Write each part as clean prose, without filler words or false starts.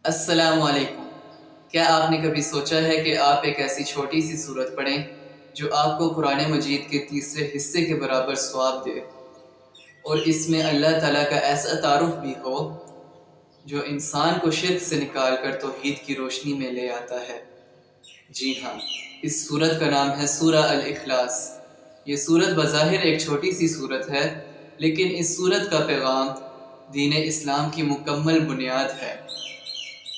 السلام علیکم۔ کیا آپ نے کبھی سوچا ہے کہ آپ ایک ایسی چھوٹی سی سورت پڑھیں جو آپ کو قرآن مجید کے تیسرے حصے کے برابر ثواب دے، اور اس میں اللہ تعالیٰ کا ایسا تعارف بھی ہو جو انسان کو شرک سے نکال کر توحید کی روشنی میں لے آتا ہے؟ جی ہاں، اس سورت کا نام ہے سورہ الاخلاص۔ یہ سورت بظاہر ایک چھوٹی سی سورت ہے، لیکن اس سورت کا پیغام دین اسلام کی مکمل بنیاد ہے۔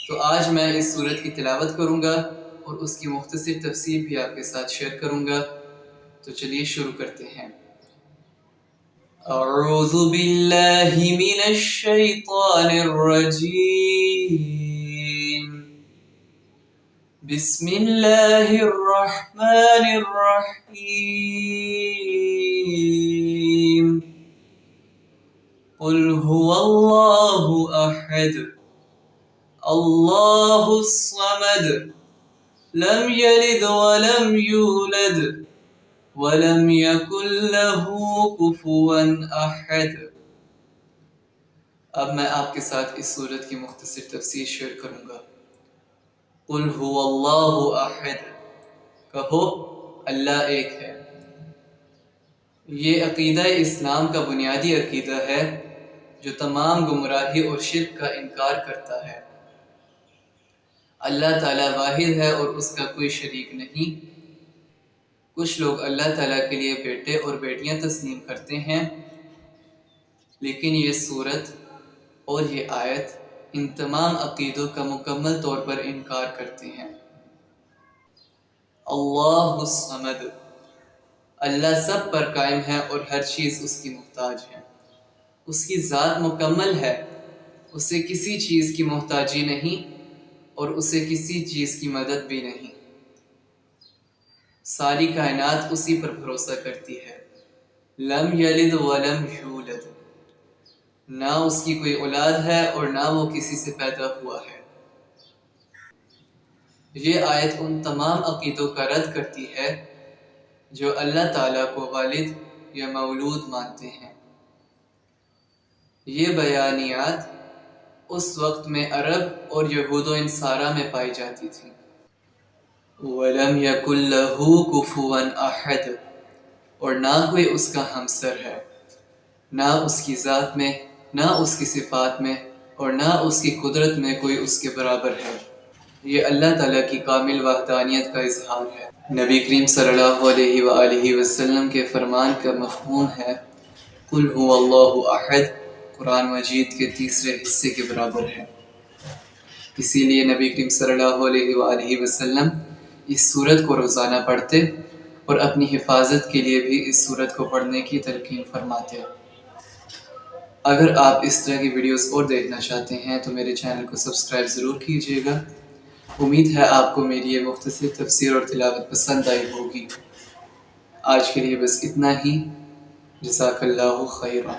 تو آج میں اس سورت کی تلاوت کروں گا اور اس کی مختصر تفسیر بھی آپ کے ساتھ شیئر کروں گا۔ تو چلیے شروع کرتے ہیں۔ اعوذ باللہ من الشیطان الرجیم، بسم اللہ الرحمن الرحیم، قل هو اللہ احد اللہ الصمد لم یلد ولم یولد ولم یکن له کفوا احد۔ اب میں آپ کے ساتھ اس سورت کی مختصر تفسیر شیئر کروں گا۔ قل هو اللہ احد، کہو اللہ ایک ہے۔ یہ عقیدہ اسلام کا بنیادی عقیدہ ہے جو تمام گمراہی اور شرک کا انکار کرتا ہے۔ اللہ تعالیٰ واحد ہے اور اس کا کوئی شریک نہیں۔ کچھ لوگ اللہ تعالیٰ کے لیے بیٹے اور بیٹیاں تسلیم کرتے ہیں، لیکن یہ سورت اور یہ آیت ان تمام عقیدوں کا مکمل طور پر انکار کرتے ہیں۔ اللہ الصمد، اللہ سب پر قائم ہے اور ہر چیز اس کی محتاج ہے۔ اس کی ذات مکمل ہے، اسے کسی چیز کی محتاجی نہیں اور اسے کسی چیز کی مدد بھی نہیں۔ ساری کائنات اسی پر بھروسہ کرتی ہے۔ لم یلد ولم یولد، نہ اس کی کوئی اولاد ہے اور نہ وہ کسی سے پیدا ہوا ہے۔ یہ آیت ان تمام عقیدوں کا رد کرتی ہے جو اللہ تعالیٰ کو والد یا مولود مانتے ہیں۔ یہ بیانیات اس وقت میں عرب اور یہود و نصارہ میں پائی جاتی تھی۔ وَلَمْ يَكُنْ لَهُ كُفُوًا أَحَدٌ، اور نہ کوئی اس کا ہمسر ہے، نہ اس کی ذات میں، نہ اس کی صفات میں، اور نہ اس کی قدرت میں کوئی اس کے برابر ہے۔ یہ اللہ تعالیٰ کی کامل وحدانیت کا اظہار ہے۔ نبی کریم صلی اللہ علیہ وآلہ وسلم کے فرمان کا مفہوم ہے قل هو اللہ احد، قرآن مجید کے تیسرے حصے کے برابر ہے۔ اسی لیے نبی کریم صلی اللہ علیہ وآلہ وسلم اس سورت کو روزانہ پڑھتے اور اپنی حفاظت کے لیے بھی اس سورت کو پڑھنے کی تلقین فرماتے۔ اگر آپ اس طرح کی ویڈیوز اور دیکھنا چاہتے ہیں تو میرے چینل کو سبسکرائب ضرور کیجیے گا۔ امید ہے آپ کو میری یہ مختصر تفسیر اور تلاوت پسند آئی ہوگی۔ آج کے لیے بس اتنا ہی۔ جزاک اللہ خیرا۔